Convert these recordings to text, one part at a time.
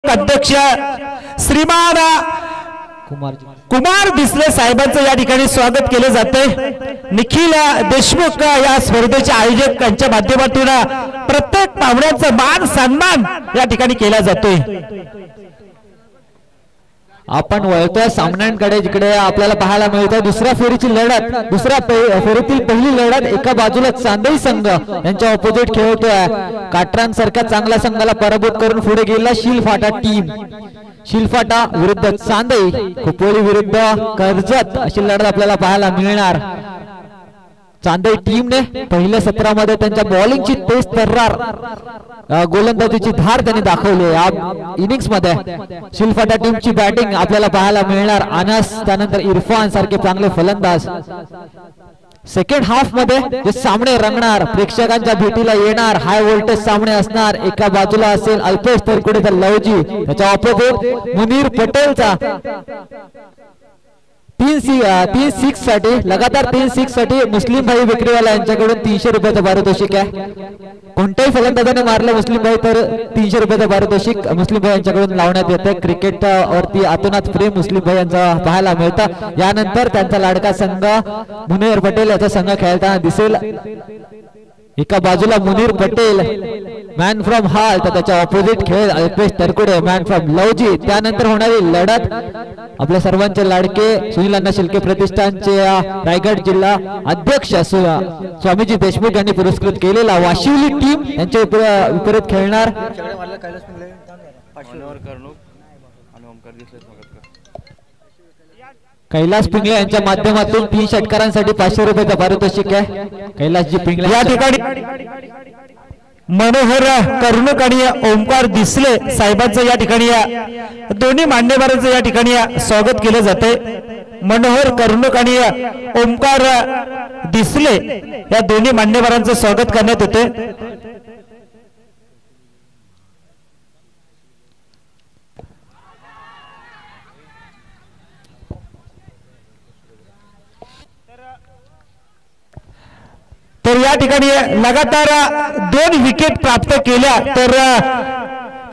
अध्यक्ष श्रीमान कुमार दिसले साहेबांचं या ठिकाणी स्वागत केले जाते। निखिल देशमुख या स्पर्धेचे आयोजक यांच्या माध्यमातून प्रत्येक पाहुण्यांचा मान सन्मान या ठिकाणी केला जातोय। आपण वळतोय सामन्यांकडे जिकडे आपल्याला पाहायला मिळतोय दुसऱ्या फेरीची लढत, दुसऱ्या फेरीतील पहिली लढत एका बाजूला चांदई संघ यांच्या ऑपोजिट खेळतोय काटरांसारख्या चांगल्या संघाला पराभूत करून पुढे गेला शिलफाटा टीम। शिलफाटा विरुद्ध चांदई, खोपोली विरुद्ध कर्जत अशी लढत आपल्याला पाहायला मिळणार। चांदई टीमने पहिल्या सत्रामध्ये त्यांच्या बॉलिंगची तेज तर्रार, गोलंदाजीची धार त्यांनी दाखवली या इनिंग्स मध्ये। शिलफाटा टीमची बॅटिंग आपल्याला पाहायला मिळणार, अनस त्यानंतर इरफान सारखे चांगले फलंदाज। सेकंड हाफ मध्ये जे सामने रंगणार, प्रेक्षकांच्या भेटीला येणार, हाय व्होल्टेज सामने असणार। एका बाजूला असेल अल्पेश तरकुडे तर लवजी, त्याच्या ऑपोजिट मुनीर पटेलचा 3 सिक्स साठी लगातार 3 सिक्स साठी मुस्लिम भाई विक्रीवाला यांच्याकडून 300 रुपयाचं पारितोषिक आहे। कोणत्याही फलंदाजाने मारलं मुस्लिम भाई तर 300 रुपयाचं पारितोषिक मुस्लिम भाई यांच्याकडून लावण्यात येते। क्रिकेट वरती आतोनात प्रेम मुस्लिम भाई यांचा पाहायला मिळतं। यानंतर त्यांचा लाडका संघ मुनीर पटेल याचा संघ खेळताना दिसेल। एका बाजूला मुनीर पटेल मॅन फ्रॉम हाल, तर त्याच्या ऑपोजिट खेळ अल्पेश तरकुडे मॅन फ्रॉम लवजी। त्यानंतर होणारी लढत आपल्या सर्वांचे लाडके सुनील अण्णा शिल्के प्रतिष्ठानचे रायगड जिल्हा अध्यक्ष स्वामीजी देशमुख यांनी पुरस्कृत केलेला वाशिवली टीम यांच्या विपरीत खेळणार। कैलास पिंगळे यांच्या माध्यमातून 3 षटकारांसाठी 500 रुपयाचं पारितोषिक आहे। कैलासजी पिंगळे या ठिकाणी मनोहर कर्णक आणि ओमकार दिसले साहेबांचं या ठिकाणी दोन्ही मान्यवरांचं या ठिकाणी स्वागत केले जाते। मनोहर कर्णक आणि ओमकार दिसले या दोन्ही मान्यवरांचं स्वागत करण्यात येते। तर या ठिकाणी लगातार 2 विकेट प्राप्त केल्या तर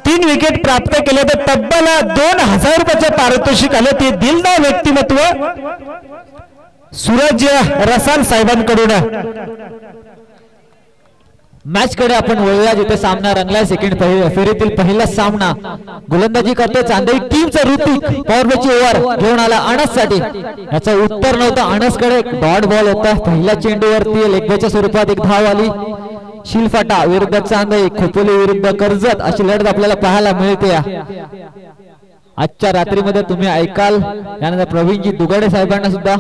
3 विकेट प्राप्त केल्या तर तब्बल 2000 रुपयाचे पारितोषिक आले। ते दिलदार व्यक्तिमत्व सूरज रसाल साहेबांकडून। मॅच कडे आपण वळूया जिथे सामना रंगलाय। सेकंड फेरीतील पहिला सामना गोलंदाजी करते चांदई टीमचा ऋतिक, पॉवरप्लेची ओव्हर घेऊन आला अनस साठी, याचं उत्तर नव्हतं। अनस कडे डॉट बॉल होता, पहिल्या चेंडूवरती लेगबायच्या स्वरूपात एक धाव आली। शिलफाटा विरुद्ध चांदई, खोपोली विरुद्ध कर्जत अशी लढत आपल्याला पाहायला मिळते आजच्या रात्रीमध्ये। तुम्ही ऐकाल यानंतर प्रवीणजी दुगाडे साहेबांना सुद्धा।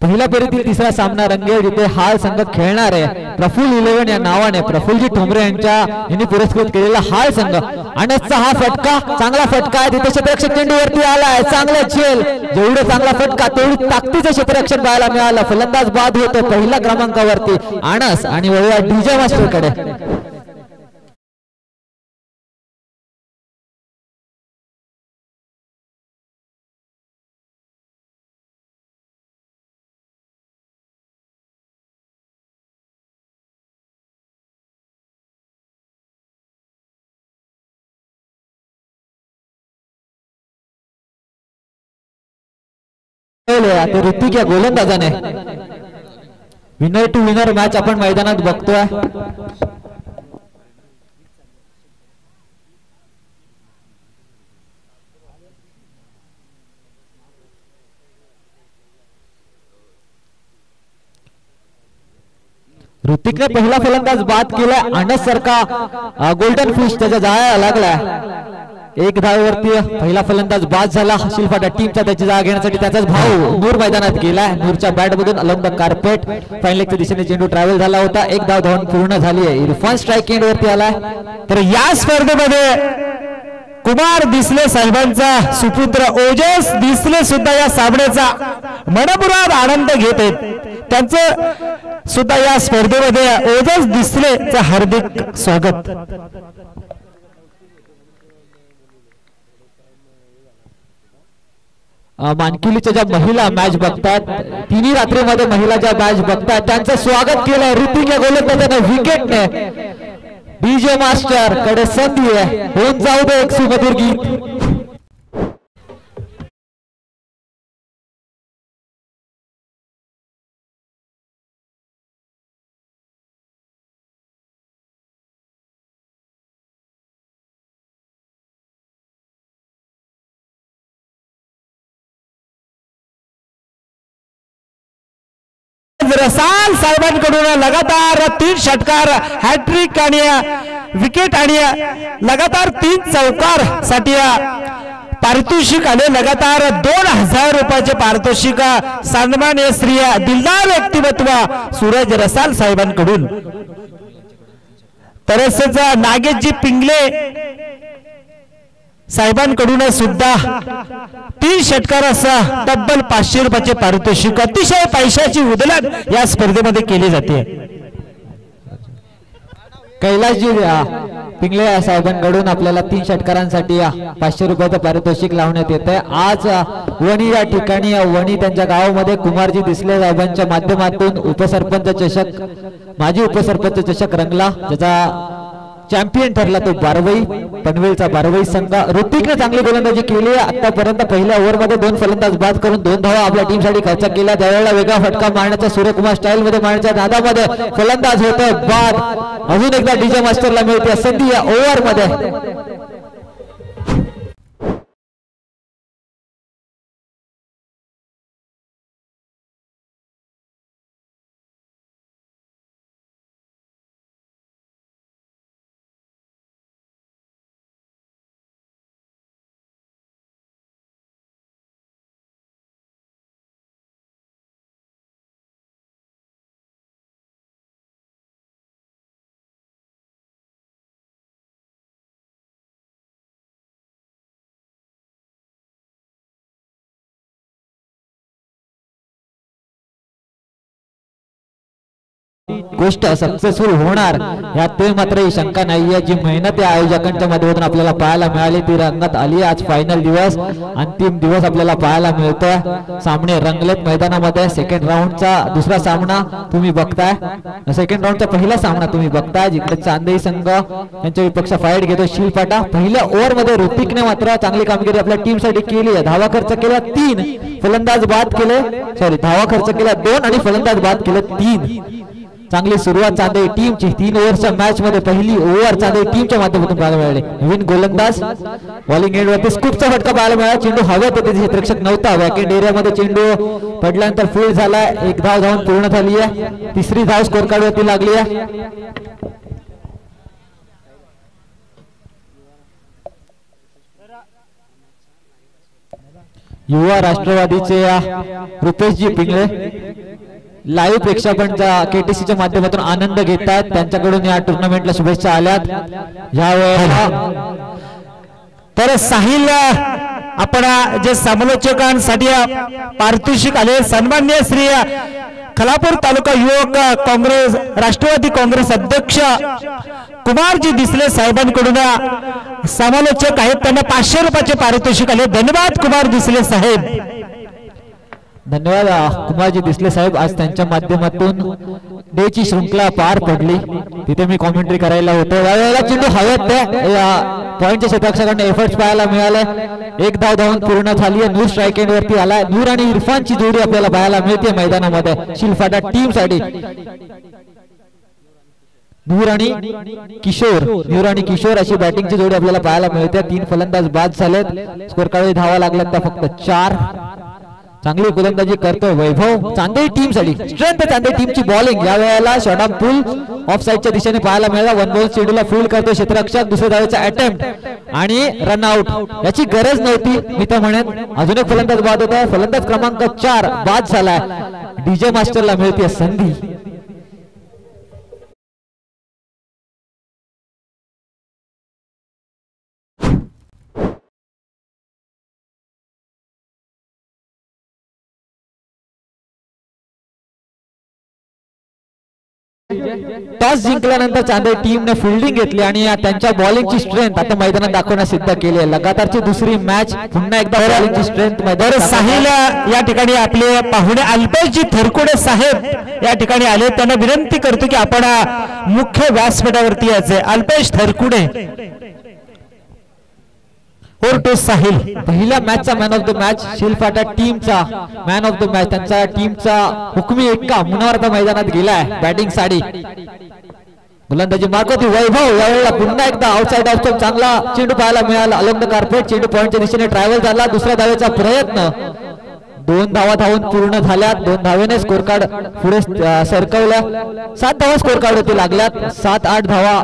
पहिल्या फेरीतील तिसरा सामना रंगेल जिथे हाल संघ खेळणार आहे प्रफुल्ल 11 या नावाने। प्रफुल्लजी ठोंबरे यांनी पुरस्कृत केलेला हाल संघ। अनसचा हा फटका चांगला फटका आहे, तिथे क्षेत्ररक्षक चेंडूवरती आलाय, चांगला झेल, जेवढा चांगला फटका तेवढी ताकदीचं क्षेत्ररक्षण पाहायला मिळालं। फलंदाज बाद होतो पहिल्या क्रमांकावरती अनस आणि वळूया डीजे मास्टर कडे। ऋतिक या गोलंदाजाने विनर टू विनर मॅच आपण मैदानात बघतोय। ऋतिकने पहिला फलंदाज बाद केलाय, अनस सारखा गोल्डन फिश त्याच्या जाळ्याला लागलाय। एक धावेवरती पहिला फलंदाज बाद झाला शिलफाटा टीमचा, त्याची जागा घेण्यासाठी त्याचाच भाऊ नूर मैदानात गेलाय। नूरच्या बॅट मधून अलॉंग द कार्पेट फाईन लेगच्या दिशेने चेंडू ट्रॅव्हल झाला होता, एक धाव धावून पूर्ण झाली आहे। इरफान स्ट्राइक एंड वरती आलाय। तर या स्पर्धेमध्ये कुमार दिसले साहेबांचा सुपुत्र ओजस दिसले सुद्धा या सामन्याचा मनपूर्वक आनंद घेत आहेत। त्यांचं सुद्धा या स्पर्धेमध्ये ओजस दिसलेचं हार्दिक स्वागत। मानकिवलीच्या ज्या महिला मॅच बघतात, तिन्ही रात्रीमध्ये महिला ज्या मॅच बघतात, त्यांचं स्वागत केलं ऋतिक या गोलंदाजाने विकेटने. डीजे मास्टर कडे संधी आहे, होऊन जाऊ दे एक सुमधुर गीत. रसाल साहेबांकडून लगातार 3 षटकार, हॅट्रिक आणि विकेट आणि लगातार 3 चौकार साठी पारितोषिक आले. लगातार 2000 रुपयाचे पारितोषिक सन्मान्य श्री दिलदार व्यक्तिमत्व सूरज रसाल साहेबांकडून. तसेच नागेशजी पिंगले साहेबांकडून सुद्धा 3 षटकार असं तब्बल 500 रुपयाचे पारितोषिक अतिशय पैशाची उधळण या स्पर्धेमध्ये केली जाते. कैलासजी पिंगले साहेबांकडून आपल्याला 3 षटकारांसाठी 500 रुपयाचं पारितोषिक लावण्यात येत आहे. आज वणी या ठिकाणी वणी त्यांच्या गावामध्ये कुमारजी दिसले साहेबांच्या माध्यमातून उपसरपंच चषक, माजी उपसरपंच चषक रंगला, ज्याचा चॅम्पियन ठरला तो बारवई, पनवेलचा बारवई संघ. ऋतिकने चांगली गोलंदाजी केली आहे. आतापर्यंत पहिल्या ओव्हरमध्ये 2 फलंदाज बाद करून 2 धावा आपल्या टीमसाठी खर्च केल्या. त्यावेळेला वेगळा फटका मारण्याचा सूर्यकुमार स्टाईल मध्ये मारण्याच्या नादामध्ये फलंदाज होतोय बाद. अजून एकदा डीजे मास्टरला मिळते संधी या ओव्हर मध्ये. गोष्ट सक्सेसफुल होणार यात ते मात्र शंका नाहीये. जी मेहनत या आयोजकांच्या माध्यमातून आपल्याला पाहायला मिळाली ती रंगात आली. आज फायनल दिवस, अंतिम दिवस आपल्याला पाहायला मिळतोय. सामने रंगलेत मैदानामध्ये. सेकंड राऊंडचा दुसरा सामना तुम्ही बघताय, सेकंड राऊंडचा पहिला सामना तुम्ही बघताय, जिकडे चांदई संघ यांच्या विपक्ष फाईट घेतो शिलपाटा. पहिल्या ओव्हर मध्ये ऋतिकने मात्र चांगली कामगिरी आपल्या टीम साठी केली आहे. धावा खर्च केला 3, फलंदाज बाद केले, धावा खर्च केला 2 आणि फलंदाज बाद केले 3. चांगली सुरुवात चांदई टीमची. 3 ओव्हरच्या मॅच मध्ये पहिली ओव्हर चांदई टीमच्या माध्यमातून पाहायला मिळाली. नवीन गोलंदाज बॉलिंग एंड वरती स्कूपचा फटका पाहायला मिळाला. चेंडू हवेत होते, क्षेत्ररक्षक नव्हता. वॅकेंड एरियामध्ये चेंडू पडल्यानंतर फील्ड झाला. 1 धाव धावून पूर्ण झाली आहे. 3री धाव स्कोर कार्ड वरती लागली आहे. युवा राष्ट्रवादीचे रुपेशजी पिंगळे लाईव्ह प्रेक्षकांच्या केटीसीच्या माध्यमातून आनंद घेतात. त्यांच्याकडून या टुर्नामेंटला शुभेच्छा आल्यात. यावेळेला तर साहिल आपण जे समालोचकांसाठी पारितोषिक आले, सन्मान्य श्री खलापूर तालुका युवक काँग्रेस राष्ट्रवादी काँग्रेस अध्यक्ष कुमारजी दिसले साहेबांकडून समालोचक आहेत, त्यांना 500 रुपयाचे पारितोषिक आले. धन्यवाद कुमार दिसले साहेब. धन्यवाद कुमारजी दिसले साहेब. आज त्यांच्या माध्यमातून डे ची श्रृंखला पार पडली, तिथे मी कॉमेंट्री करायला होतो. यावेळेला चेंडू हवेत पॉईंटच्या क्षेत्ररक्षकांना एफर्ट्स पाहायला मिळाले. 1 धाव धावून पूर्ण झाली आहे. नूर स्ट्राईक एंड वरती आलाय. नूर आणि इरफानची जोडी आपल्याला पाहायला मिळते मैदानामध्ये शिलफाटा टीम साठी. नूर आणि किशोर अशी बॅटिंगची जोडी आपल्याला पाहायला मिळते. 3 फलंदाज बाद झालेत. स्कोर कार्ड धावा लागल्यात त्या फक्त 4. चांगली गोलंदाजी करतोय वैभव चांदई टीम साठी. स्ट्रेंथ चांदई टीमची बॉलिंग. या वेळेला शॉर्ट पुल ऑफ साइडच्या दिशेने पाहायला मिळाला. 1 बॉल चेंडूला फील्ड करतोय क्षेत्ररक्षक. दुसऱ्या धावेचा अटेम्प्ट आणि रन आउट. याची गरज नव्हती मी तर म्हणेन. अजून एक फलंदाज बाद होत आहे. फलंदाज क्रमांक 4 बाद झालाय. डीजे मास्टरला मिळते संधी. टॉस जिंकल्यानंतर चांदई टीमने फिल्डिंग घेतली आणि त्यांच्या बॉलिंगची स्ट्रेंथ आता मैदानात दाखवण्यास सिद्ध केली आहे. लगातारची दुसरी मॅच पुन्हा एकदा बॉलिंगची स्ट्रेंथ मैदानात. साहिल या ठिकाणी आपले पाहुणे अल्पेशजी थरकुडे साहेब या ठिकाणी आले. त्यांना विनंती करतो की आपण मुख्य व्यासपीठावरती यायचे. अल्पेश थरकुडे और टू साहिल. पहिल्या मॅचचा man of the match Shilphata टीमचा मॅन ऑफ द मॅच त्यांचा टीमचा हुकमी एक्का मुनावर मैदानात गेलाय बॅटिंग साठी. गोलंदाजी मारकोती वैभव यावेळेला पुन्हा एकदा आउटसाइड ऑफ स्टंप चांगला चेंडू पाहायला मिळाला. अलॉंग द कार्पेट चेंडू पॉइंटच्या दिशेने ट्रॅव्हल झाला. दुसऱ्या धावेचा प्रयत्न. 2 धावा धावून पूर्ण झाल्यात. 2 धावेने स्कोर कार्ड पुढे सरकवलं. 7 धावा स्कोर कार्ड होती लागल्यात. 7-8 धावा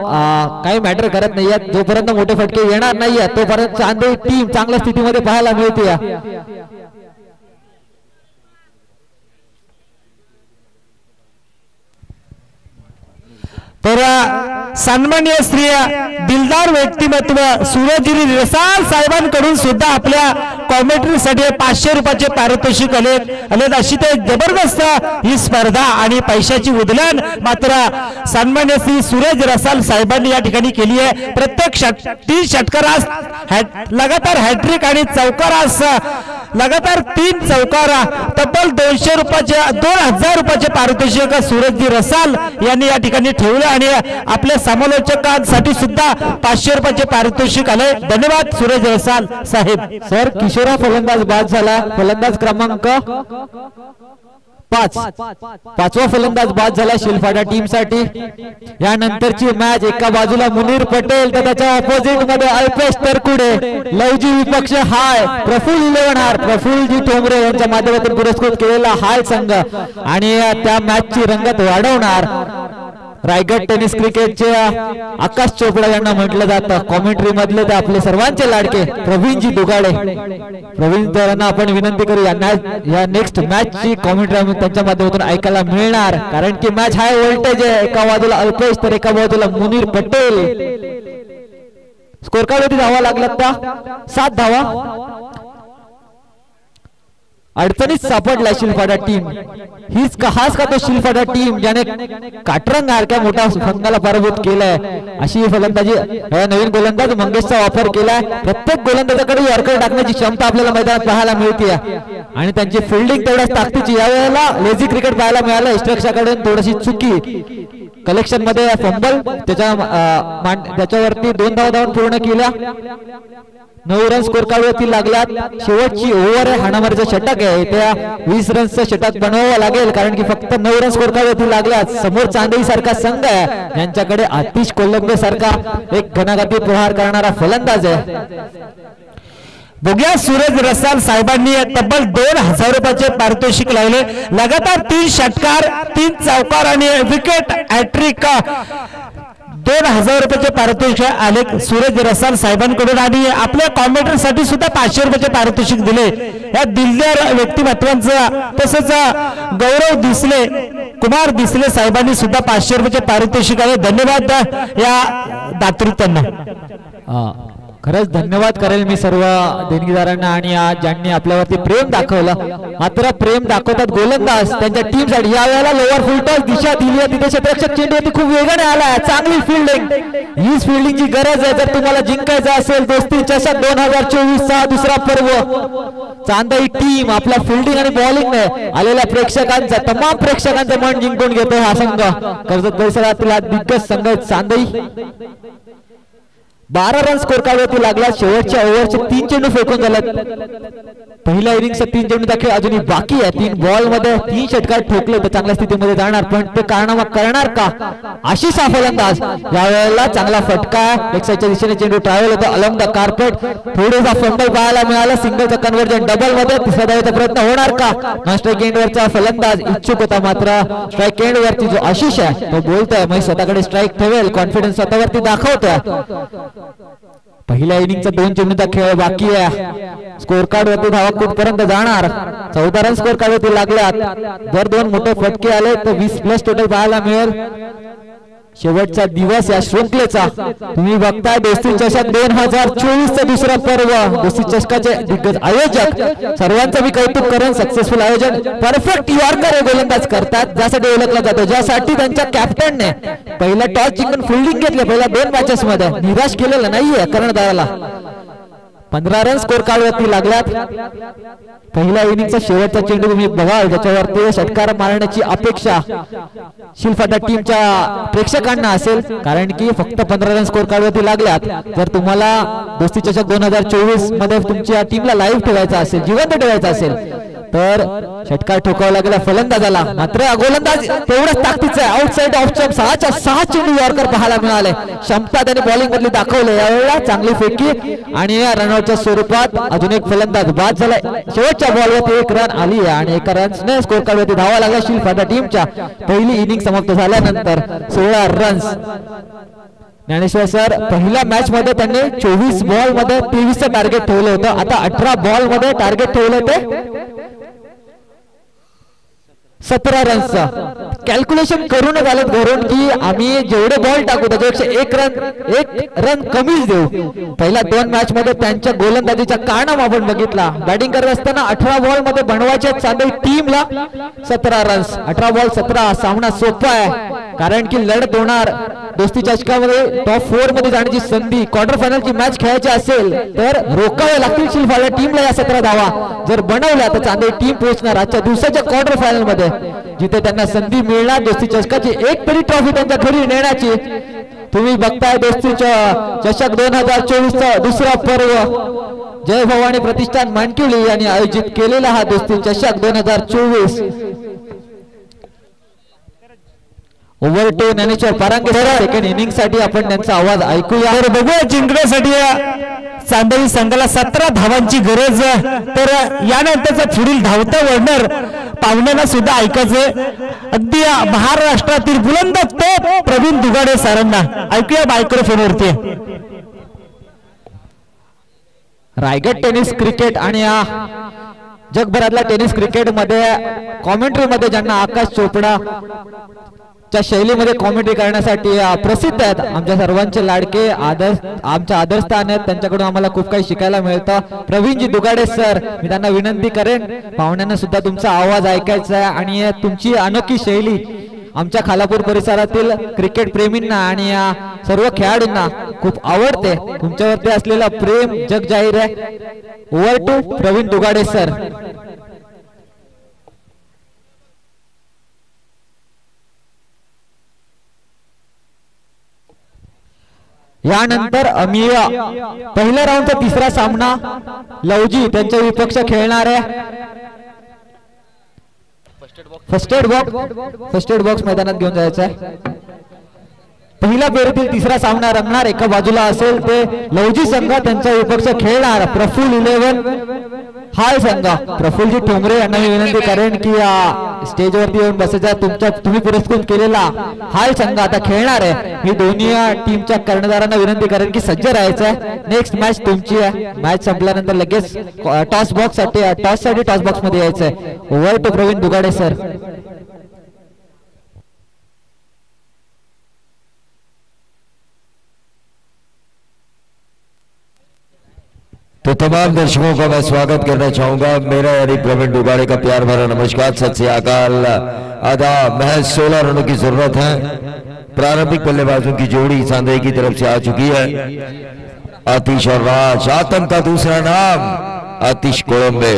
काही मॅटर करत नाहीयेत. जोपर्यंत मोठे फटके येणार नाहीयेत तोपर्यंत चांदई टीम चांगल्या स्थितीमध्ये पाहायला मिळते. तर सन्माननीय श्री दिलदार व्यक्तिमत्व सूरजगिरी रसाल साहेबांकडून सुद्धा आपल्या कॉमेंट्रीसाठी 500 रुपयाचे पारितोषिक आले. अशी ते जबरदस्त ही स्पर्धा आणि पैशाची उधळण मात्र सन्माननीय श्री सूरज रसाल साहेबांनी या ठिकाणी केली आहे. प्रत्येक 30 षटकारास लगातार हॅट्रिक आणि चौकारास लगातार 3 चौकार तब्बल 200 रुपयाचे 2000 रुपयाचे पारितोषिक सूरजजी रसाल यांनी या ठिकाणी ठेवले आणि आपल्या समालोचकांसाठी सुद्धा 500 रुपयाचे पारितोषिक आले. धन्यवाद सूरज रसाल साहेब. सर किशोरा फलंदाज बाद झाला. फलंदाज क्रमांक 5 पाचवा फलंदाज बाद झाला शिलफाटा टीम साठी. यानंतरची मॅच एका बाजूला मुनीर पटेल तर त्याच्या ऑपोजिट मध्ये अल्पेश तरकुडे. लवजी विपक्ष हाय प्रफुल्ल 11 हार प्रफुल्लजी ठोंबरे यांच्या माध्यमातून पुरस्कृत केलेला हाय संघ आणि त्या मॅचची रंगत वाढवणार रायगड टेनिस क्रिकेटचे आकाश चोपडा यांना म्हटलं जातं. कॉमेंट्री मधले ते आपले सर्वांचे लाडके प्रवीणजी दुगाडे. प्रवीण यांना आपण विनंती करू या नेक्स्ट मॅच ची कॉमेंट्री आम्ही त्यांच्या माध्यमातून ऐकायला मिळणार कारण की मॅच हाय व्होल्टेज आहे. एका बाजूला अल्पेश तर एका बाजूला मुनीर पटेल. स्कोर कार्ड वरती धावा लागल्यात त्या 7 धावा. अडचणीत सापडला शिलफाटा टीम. हाच का तो शिलफाटा टीम ज्याने काटरंग सारख्या मोठ्या संघाला पराभूत केलाय. अशी फलंदाजी नवीन गोलंदाज मंगेशचा वापर केलाय. प्रत्येक गोलंदाजाकडे यॉर्कर टाकण्याची क्षमता आपल्याला मैदानात पाहायला मिळते आणि त्यांची फिल्डिंग तेवढ्याच ताकदीची. यावेळेला लेझी क्रिकेट पाहायला मिळालं. इष्टरक्षकाकडून थोडीशी चुकी कलेक्शन मध्ये फंबल त्याच्यावरती 2 धावा धावून पूर्ण केल्या. 9 रन स्कोर कार्ड वरती लागल्यात. शेवटची ओव्हर आहे. हाणामारीचं षटक आहे. त्या 20 रनचं षटक बनवावं लागेल कारण की फक्त 9 रन स्कोर कार्ड वरती लागल्यात. समोर चांदई सारखा संघ आहे यांच्याकडे आतिश कोलंबे सारखा एक घणाघाती प्रहार करणारा फलंदाज आहे. बघूया सूरज रसाल साहेबांनी तब्बल 2000 रुपयाचे पारितोषिक लावले. लगातार 3 षटकार 3 चौकार आणि विकेट हॅट्रिक 2000 रुपयाचे पारितोषिक आले सूरज रसाल साहेबांकडून आणि आपल्या कॉमेंट्रीसाठी सुद्धा 500 रुपयाचे पारितोषिक दिले. या दिलदार व्यक्तिमत्वांचं तसंच गौरव दिसले कुमार दिसले साहेबांनी सुद्धा 500 रुपयाचे पारितोषिक आले. धन्यवाद या दातृत्वांना. खरंच धन्यवाद करेल मी सर्व देणगीदारांना आणि ज्यांनी आपल्यावरती प्रेम दाखवलं. मात्र प्रेम दाखवतात गोलंदाज त्यांच्या टीम साठी. या वेळेला लोअर फुल टॉस दिशा दिली आहे. तिथे क्षेत्ररक्षक चेंडू खूप वेगाने आला. चांगली फिल्डिंग. हीच फिल्डिंगची गरज आहे जर तुम्हाला जिंकायचं असेल. दोस्ती चषक 2024 चा दुसरा पर्व. चांदई टीम आपल्या फिल्डिंग आणि बॉलिंगने आलेल्या प्रेक्षकांचा तमाम प्रेक्षकांचं मन जिंकून घेतोय हा संघ. कर्जत परिसरातील दिग्गज संघ चांदई. 12 रन स्कोर कार्ड वरती लागला. शेवटच्या ओव्हरचे 3 चेंडू फेकून झालेत. पहिल्या इनिंगचा 3 चेंडू देखील अजूनही बाकी आहे. 3 बॉल मध्ये 3 षटकार ठोकले तर चांगल्या स्थितीमध्ये जाणार पण ते कारनामा करणार का अशी फलंदाज. यावेळेला चांगला फटका लेग साईडच्या दिशेने चेंडू ट्रॅव्हल होतो अलॉंग द कार्पेट. थोडेसा फंबल पाहायला मिळाला. सिंगलचा कन्व्हर्जन डबल मध्ये. तिसऱ्या धावेचा प्रयत्न होणार का. नॉन स्ट्राईक एंड वरचा फलंदाज इच्छुक होता मात्र स्ट्राईक एंड वरती जो आशिष आहे तो बोलतोय मी स्वतःकडे स्ट्राईक ठेवेल. कॉन्फिडन्स स्वतःवरती दाखवतोय. पहिल्या इनिंगचा 2 चेंडूचा खेळ बाकी आहे. स्कोर कार्ड वरती धावा कुठपर्यंत जाणार. 14 रन स्कोर कार्ड वरती लागल्यात. जर 2 मोठे फटके आले तर 20 प्लस टोटल पाहायला मिळेल. शेवटचा दिवस या शृंखलेचा तुम्ही बघताय दोस्ती चषक 2024 चा दुसरा पर्व. दोस्ती चषकाचे दिग्गज आयोजक सर्वांचं मी कौतुक करेन. सक्सेसफुल आयोजन, परफेक्ट यॉर्कर हे गोलंदाज करतात ज्यासाठी ओळखला जातो, ज्यासाठी त्यांच्या कॅप्टनने पहिला टॉस जिंकून फिल्डिंग घेतले. पहिल्या 2 मॅचेस मध्ये निराश केलेलं नाहीये कर्णधाराला. 15 रन स्कोर कार्डवरती लागल्यात. पहिल्या इनिंगचा शेवटचा चेंडू तुम्ही बघाल ज्याच्यावरती षटकार मारण्याची अपेक्षा शिलफाटा टीमच्या प्रेक्षकांना असेल, कारण की फक्त 15 रन स्कोर कार्डवरती लागल्यात. जर तुम्हाला दोस्ती चषक 2024 मध्ये तुमच्या टीमला लाईव्ह ठेवायचा असेल, जिवंत ठेवायचा असेल, तर षटकार ठोकावा लागला फलंदाजाला. मात्र गोलंदाज तेवढंच ताकदीचा आहे. आउटसाइड ऑफ स्टंप 6च्या 6 चेंडू यॉर्कर पाहायला मिळाले. क्षमता त्याने बॉलिंग मधली दाखवले. यावेळेला चांगली फेकी आणि या रनआउटच्या स्वरूपात अजून एक फलंदाज बाद झालाय. शेवटच्या बॉलवरती 1 रन आली आणि 1 रन्सने स्कोर कार्डवरती धावा लागला शिलफाटा टीमच्या. पहिली इनिंग समाप्त झाल्यानंतर 16 रन्स. ज्ञानेश्वर सर, पहिल्या मॅच मध्ये त्यांनी 24 बॉल मध्ये 23चं टार्गेट ठेवलं होतं. आता 18 बॉल मध्ये टार्गेट ठेवलं ते 17 रन्सचा. कॅल्क्युलेशन करूनच आलेत घरून की आम्ही जेवढे बॉल टाकू त्याच्यापेक्षा 1 रन कमीच देऊ. पहिल्या 2 मॅच मध्ये त्यांच्या गोलंदाजीचा कारनामा आपण बघितला. बॅटिंग करत असताना 18 बॉल मध्ये बनवायच्या चांदई टीमला 17 रन्स. 18 बॉल 17. सामना सोपा आहे कारण की लढत होणार. दोस्ती चषकामध्ये टॉप 4 मध्ये जाण्याची संधी, क्वार्टर फायनलची मॅच खेळायची असेल तर रोखावे लागतील शिलफाटा टीमला या 17 धावा. जर बनवल्या तर चांदई टीम पोहोचणार आजच्या दिवसाच्या क्वार्टर फायनल मध्ये, जिथे त्यांना संधी मिळणार दोस्ती चषकाची एक तरी ट्रॉफी त्यांच्या घरी नेण्याची. तुम्ही बघताय दोस्ती चषक 2024 चा दुसरा पर्व. जय भवानी प्रतिष्ठान मानकिवली यांनी आयोजित केलेला हा दोस्ती चषक 2024. Over to Dnyaneshwar Parange. Second inning साठी आपण त्यांचा आवाज ऐकूया. तर बघूया जिंकण्यासाठी चांदई संघाला 17 धावांची गरज. तर यानंतरचं पुढील धावतं वर्णर पाहुण्यांना सुद्धा ऐकायचंय. अगदी महाराष्ट्रातील बुलंद तोप प्रवीण दुगाडे सरांना ऐकूया मायक्रोफोनवरती. रायगड टेनिस क्रिकेट आणि जगभरातल्या टेनिस क्रिकेट मध्ये कॉमेंट्री मध्ये ज्यांना आकाश चोपडा च्या शैलीमध्ये कॉमेंट्री करण्यासाठी प्रसिद्ध आहेत, आमच्या सर्वांचे लाडके आमच्या आदरस्थान आहेत. त्यांच्याकडून आम्हाला खूप काही शिकायला मिळतं. प्रवीणजी दुगाडे सर, मी त्यांना विनंती करेन पाहुण्यांना सुद्धा तुमचा आवाज ऐकायचा आहे आणि तुमची अनोखी शैली आमच्या खालापूर परिसरातील क्रिकेट प्रेमींना आणि सर्व खेळाडूंना खूप आवडते. तुमच्यावरती असलेला प्रेम जग जाहीर आहे. Over to Pravin Dugade sir. यानंतर आम्ही पहिल्या राऊंडचा तिसरा सामना लवजी त्यांच्या विपक्ष खेळणार आहे. फर्स्ट एड बॉक्स मैदानात घेऊन जायचं आहे. पहिल्या फेरीतील तिसरा सामना रंगणार. एका बाजूला असेल ते लवजी संघ, त्यांचा विपक्ष खेळणार प्रफुल 11 हाय संघ. प्रफुलजी ठोंबरे यांना मी विनंती करेन की स्टेजवरती येऊन बसायचा. तुम्ही पुरस्कृत केलेला हाय संघ आता खेळणार आहे. मी दोन्ही टीमच्या कर्णधारांना विनंती करेन की सज्ज राहायचं आहे. नेक्स्ट मॅच तुमची आहे. मॅच संपल्यानंतर लगेच टॉस साठी टॉस बॉक्स मध्ये यायचं आहे. Over to Pravin Dugade sir. तो तमाम दर्शकों का मैं स्वागत करना चाहूंगा. मेरा यानी प्रवीण दुगाड़े का प्यार भरा नमस्कार, सत श्री अकाल, आदाब. महज 16 रनों की जरूरत है. प्रारंभिक बल्लेबाजों की जोड़ी चांदई की तरफ से आ चुकी है. आतिश और राज. आतंक का दूसरा नाम आतिश कोळंबे.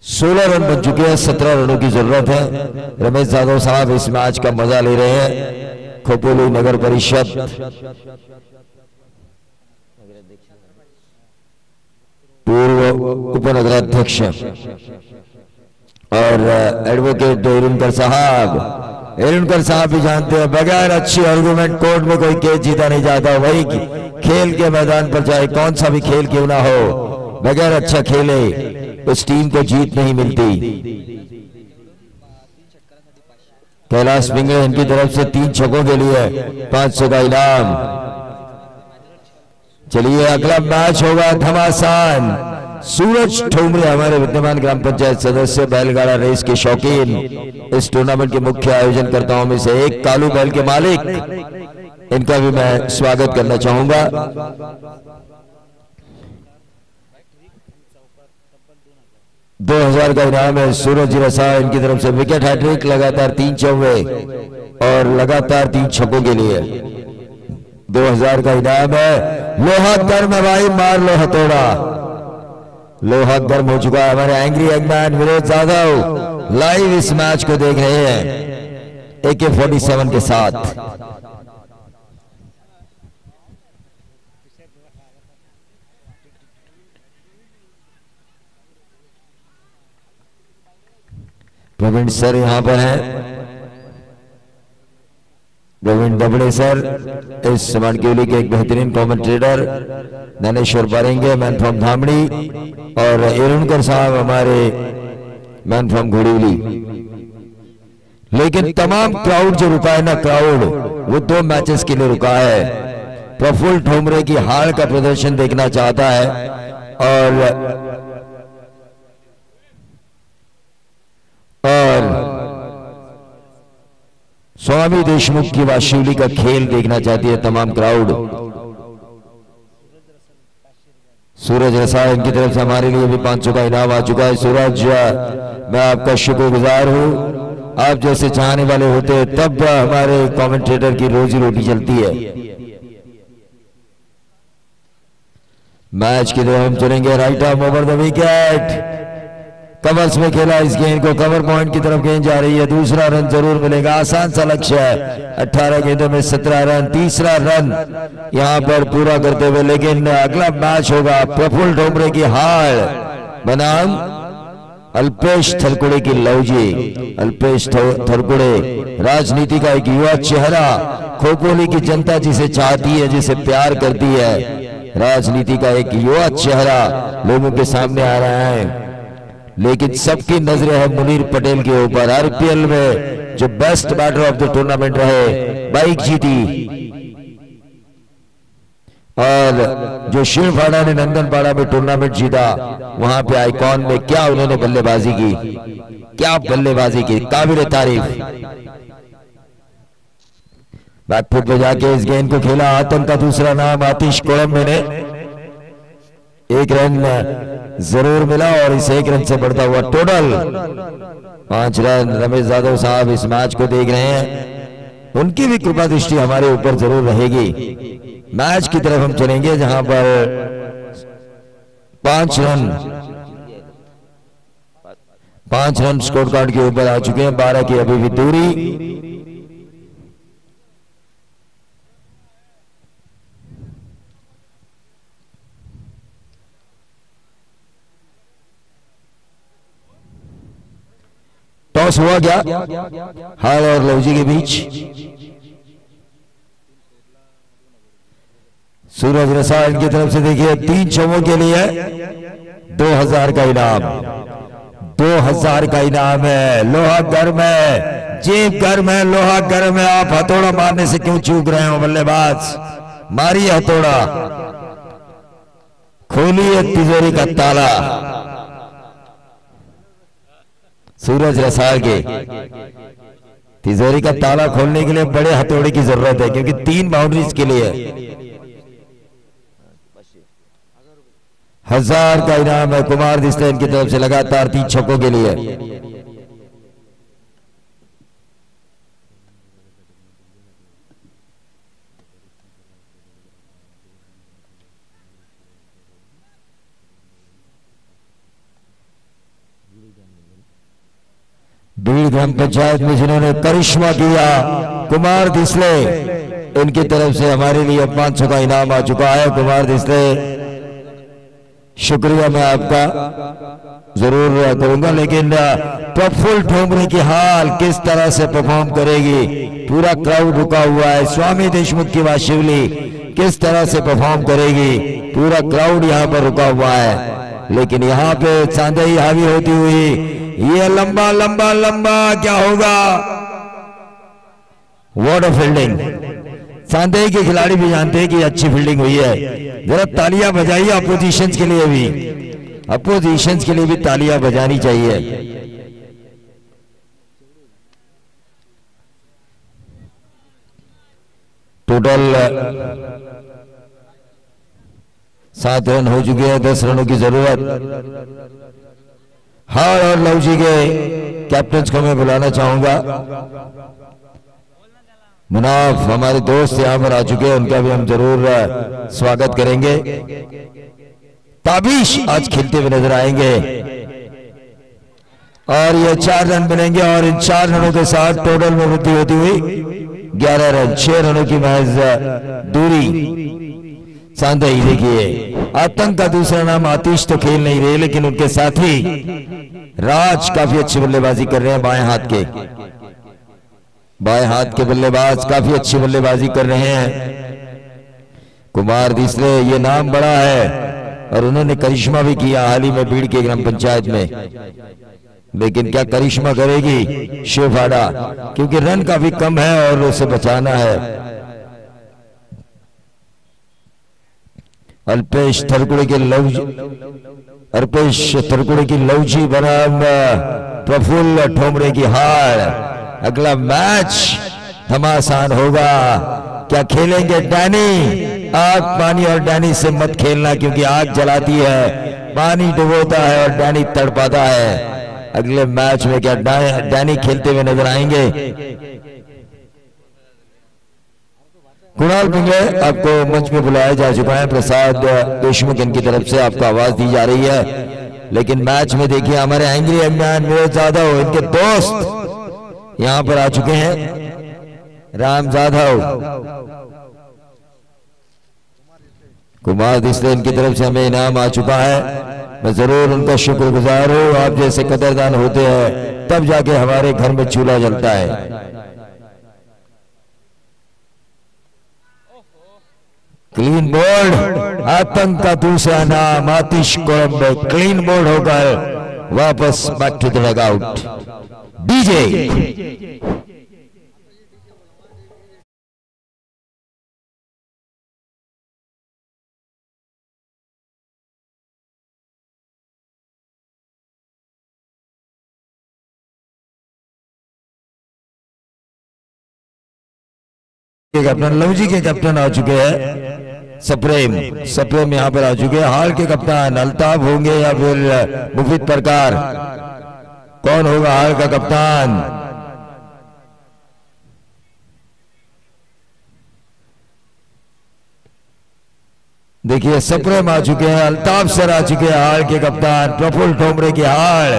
16 रन बन चुके हैं. 17 रनों की जरूरत है. रमेश यादव साहब इस मैच का मजा ले रहे हैं. खोपोली नगर परिषद पूर्व उपनगराध्यक्ष और एडवोकेट एरुणकर साहब भी जानते हैं बगैर अच्छी आर्गुमेंट कोर्ट में कोई केस जीता नहीं जाता. वही खेल के मैदान पर चाहे कौन सा भी खेल क्यों ना हो, बगैर अच्छा खेले उस टीम को जीत नहीं मिलती. कैलाश पिंगले इनकी तरफ से 3 छक्कों के लिए 500 का इनाम. चलिए अगला मैच होगा घमासान. सूरज ठोमरे हमारे विद्यमान ग्राम पंचायत सदस्य, बैलगाड़ा रेस के शौकीन, इस टूर्नामेंट के मुख्य आयोजनकर्ताओं में से एक, कालू बैल के मालिक, इनका भी मैं स्वागत करना चाहूंगा। $2000 का इनाम है सूरज रसा, इनकी तरफ से विकेट हैट्रिक, लगातार 3 चौके और लगातार 3 छक्कों के लिए 2000 का इनाम है। लोहा गर्म है भाई, मार लो हथौड़ा। लोहा गर्म हो चुका है। हमारे एंग्री एगमैन विनोद यादव लाइव इस मैच को देख रहे हैं AK-47 के साथ। प्रवीण सर यहां पर हैं, प्रवीण दबड़े सर, इस मानकीवली के एक बेहतरीन कमेंटेटर, ज्ञानेश्वर बारेंगे मैन फ्रॉम धामड़ी, और एरुणकर साहब हमारे मैन फ्रॉम घोड़ीवली। लेकिन तमाम क्राउड जो रुका है ना, क्राउड वो 2 मैचेस के लिए रुका है। प्रफुल्ल ठोमरे की हार का प्रदर्शन देखना चाहता है और स्वामी देशमुख की वाशिवली का खेल देखना चाहती है तमाम क्राउड। सूरज रसा, इनकी तरफ से हमारे लिए भी 500 का इनाम आ चुका है। सूरज, मैं आपका शुक्रगुजार हूं। आप जैसे चाहने वाले होते हैं तब हमारे कमेंटेटर की रोजी रोटी चलती है। मैच की तरफ हम चलेंगे। Right arm over the wicket, covers में खेला इस गेंद को, कवर पॉइंट की तरफ गेंद जा रही है। दूसरा रन जरूर मिलेगा, आसान सा लक्ष्य है। 18 गेंदों में 17 रन, तीसरा रन यहां पर पूरा करते हुए। लेकिन अगला मैच होगा प्रफुल्ल ठोमरे की हार बनाम अल्पेश थरकुड़े की लौजी। अल्पेश थरकुड़े राजनीति का एक युवा चेहरा, खोपोली की जनता जिसे चाहती है, जिसे प्यार करती है, राजनीति का एक युवा चेहरा लोगों के सामने आ रहा है। लेकिन सबकी नजरें है मुनीर पटेल के ऊपर। आरपीएल में जो best batter of the tournament रहे, बाइक जीती, और जो शिवफाड़ा ने नंदनपाड़ा में टूर्नामेंट जीता, वहां पे आइकॉन में क्या उन्होंने बल्लेबाजी की, क्या बल्लेबाजी की, काबिल तारीफ। बैकफुट पे जाके इस गेंद को खेला। आतंक का दूसरा नाम आतिश कोलंबे ने, 1 रन जरूर मिला और इस 1 रन से बढ़ता हुआ टोटल 5 रन। रमेश यादव साहब इस मैच को देख रहे हैं, उनकी भी कृपा दृष्टि हमारे ऊपर जरूर रहेगी। मैच की तरफ हम चलेंगे जहां पर 5 रन स्कोर कार्ड के ऊपर आ चुके हैं। 12 की अभी भी दूरी। टॉस हुआ क्या हाल और लवजी के बीच। सूरज रसा, इनकी तरफ से देखिए 3 छक्कों के लिए 2000 का इनाम। 2000 का इनाम है। लोहा गर्म है, जेब गर्म है, लोहा गर्म है। आप हथौड़ा मारने से क्यों चूक रहे हो बल्लेबाज? मारिए हथौड़ा, खोलिए तिजोरी का ताला। सूरज रसाल के तिजोरी का ताला खोलने के लिए बड़े हथौड़े की जरूरत है, क्योंकि 3 बाउंड्रीज के लिए 1000 का इनाम है। कुमार दिस्ते इनकी तरफ से लगातार 3 छक्कों के लिए। भीड़ ग्राम पंचायत में जिन्होंने करिश्मा किया, कुमार दिस्ले, इनकी तरफ से हमारे लिए 500 का इनाम आ चुका है। कुमार दिस्ले, शुक्रिया मैं आपका जरूर करूंगा। लेकिन प्रफुल्ल ठोमरे की हाल किस तरह से परफॉर्म करेगी? पूरा क्राउड रुका हुआ है। स्वामी देशमुख की वाशिवली किस तरह से परफॉर्म करेगी? पूरा क्राउड यहां पर रुका हुआ है। लेकिन यहां पे चांदई हावी होती हुई, ये लंबा लंबा लंबा क्या होगा? What a fielding! चांदई के खिलाड़ी भी जानते हैं कि अच्छी फील्डिंग हुई है। जरा तालियां बजाइए अपोजिशन के लिए भी। अपोजिशंस के लिए भी तालियां बजानी चाहिए। टोटल 7 रन हो चुके हैं, 10 रनों की जरूरत। हार और लव जी के कैप्टन को मैं बुलाना चाहूंगा। मुनाफ हमारे दोस्त यहां पर आ चुके हैं, उनका भी हम जरूर स्वागत करेंगे। ताबिश आज खेलते हुए नजर आएंगे और ये 4 रन बनेंगे और इन 4 रनों के साथ टोटल में वृद्धि होती हुई 11 रन, 6 रनों की महज दूरी। सांदई देखिए आतंक का दूसरा नाम आतिश तो खेल नहीं रहे, लेकिन उनके साथी राज काफी अच्छी बल्लेबाजी कर रहे हैं। बाएं हाथ के बल्लेबाज काफी अच्छी बल्लेबाजी कर रहे हैं। कुमार दिसले ये नाम बड़ा है और उन्होंने करिश्मा भी किया हाल ही में बीड़ के ग्राम पंचायत में, लेकिन क्या करिश्मा करेगी शिवहाड़ा, क्योंकि रन काफी कम है और उसे बचाना है। अल्पेश थरकुड़े की लवजी बनाम प्रफुल्ल ठोमरे की हार। अगला मैच घमासान होगा। क्या खेलेंगे डैनी? आग पानी और डैनी से मत खेलना, क्योंकि आग जलाती है, पानी डुबोता है और डैनी तड़पाता है। अगले मैच में क्या डैनी खेलते हुए नजर आएंगे? कुणाल पिंगले आपको मंच में बुलाया जा चुका है। प्रसाद देशमुख इनकी तरफ से आपको आवाज दी जा रही है, लेकिन मैच में देखिए हमारे एंग्री अभिमान विनोद जाधव इनके दोस्त यहां पर आ चुके हैं। राम जाधव, कुमार दिसले इनकी तरफ से हमें इनाम आ चुका है। मैं जरूर उनका शुक्रगुजार हूं। आप जैसे कदरदान होते हैं तब जाके हमारे घर में चूल्हा जलता है। क्लीन बोल्ड, आतंक का दूसरा नाम आतिश कोलंबे क्लीन बोल्ड होकर वापस back to the dugout. DJ captain Luv ji के कैप्टन आ चुके हैं। सप्रेम यहां पर आ चुके हैं। हाल के कप्तान अल्ताफ होंगे या फिर मुफीद प्रकार? कौन होगा हाल का कप्तान? देखिए सप्रेम आ चुके हैं, अल्ताफ सर आ चुके हैं। हाल के कप्तान प्रफुल्ल ठोमरे की हाल,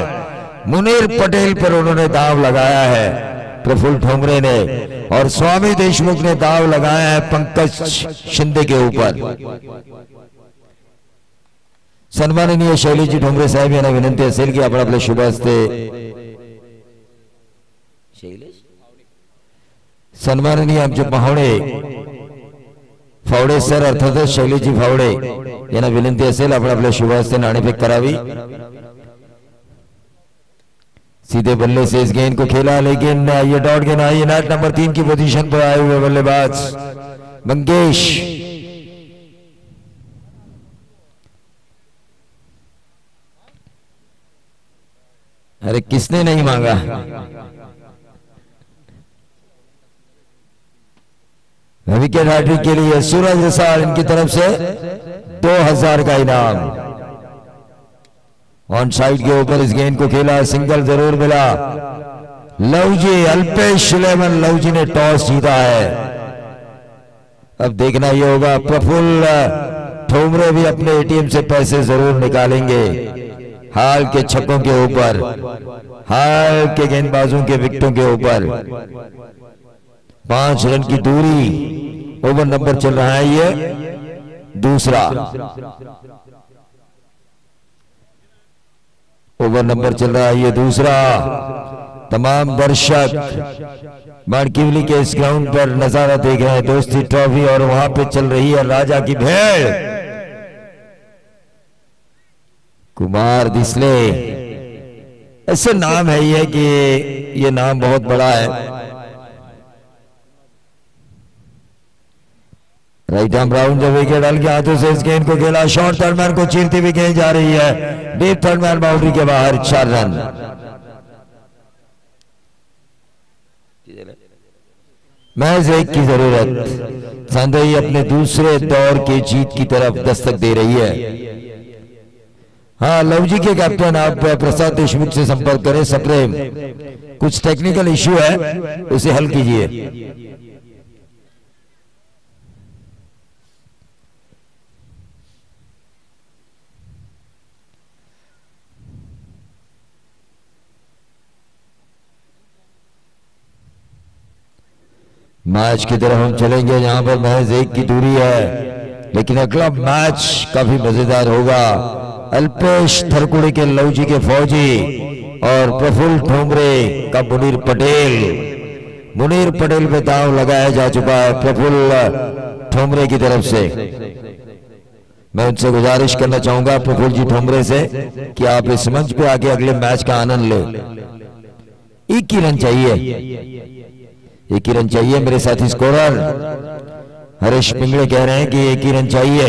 मुनीर पटेल पर उन्होंने दाव लगाया है प्रफुल्ल ठोमरे ने, और स्वामी देशमुख ने दाव लगाया है पंकज शिंदे के ऊपर। सन्माननीय शैलीजी ठोमरे साहेब यांना विनंती असेल की आपण आपले शुभ हस्ते सन्माननीय आमचे पाहुणे फावडे सर अर्थातच शैलीजी फावडे यांना विनंती असेल आपण आपल्या शुभ हस्ते नाणेफेक करावी। सीधे बल्ले से इस गेंद को खेला, लेकिन ये डॉट गेंद आई। नेट नंबर 3 की पोजीशन पर आए हुए बल्लेबाज मंगेश अरे किसने नहीं मांगा? विकेट हैट्रिक के लिए सूरज रसाल इनकी तरफ से 2000 का इनाम। ऑन साइड के ऊपर इस गेंद को खेला, सिंगल जरूर मिला। लवजी अल्पेश सुलेमान लवजी ने टॉस जीता है। अब देखना यह होगा प्रफुल्ल ठोमरे भी अपने एटीएम से पैसे जरूर निकालेंगे हाल के छक्कों के ऊपर, हाल के गेंदबाजों के विकेटों के ऊपर। 5 रन की दूरी, ओवर नंबर चल रहा है ये दूसरा। ओवर नंबर चल रहा है ये दूसरा। तमाम दर्शक माड़किवली के इस ग्राउंड पर नजारा देख रहे हैं दोस्ती ट्रॉफी, और वहां पे चल रही है राजा की भेड़। कुमार दिसले ऐसे नाम है ये कि ये नाम बहुत बड़ा है। राइट आर्म राउंड जब विकेट डाल के हाथों से इस गेंद को खेला, शॉर्ट थर्ड मैन को चीरती हुई गेंद जा रही है डीप थर्ड मैन बाउंड्री के बाहर, 4 रन। महज एक की जरूरत, सांधई अपने दूसरे दौर के जीत की तरफ दस्तक दे रही है। हाँ, लव जी के कैप्टन आप प्रसाद देशमुख से संपर्क करें। सप्रेम, कुछ टेक्निकल इश्यू है, उसे हल कीजिए। मैच की तरफ हम चलेंगे, यहाँ पर महज एक की दूरी है, लेकिन अगला मैच काफी मजेदार होगा। अल्पेश थरकुड़ी के लव जी के फौजी और प्रफुल्ल ठोमरे का मुनीर पटेल पे दांव लगाया जा चुका है प्रफुल्ल ठोमरे की तरफ से। मैं उनसे गुजारिश करना चाहूंगा प्रफुल्ल जी ठोमरे से कि आप इस मंच पे आके अगले मैच का आनंद लें। एक ही रन चाहिए, एक ही रन चाहिए। मेरे साथी स्कोरर हरीश पिंगले कह रहे हैं कि एक ही रन चाहिए।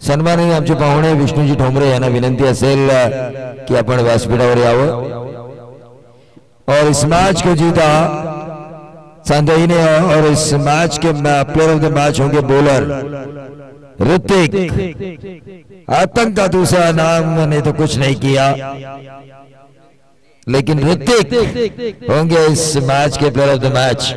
सन्माननीय आमचे पाहुणे विष्णुजी ठोंबरे यांना विनंती असेल की आपण व्यासपीठावर यावं। और इस मैच को जीता सांधई ने, और इस मैच के प्लेयर ऑफ द मैच होंगे बॉलर ऋतिक। आतंक का दूसरा नाम ने तो कुछ नहीं किया, लेकिन ऋतिक होंगे इस मैच के प्लेयर ऑफ द मैच।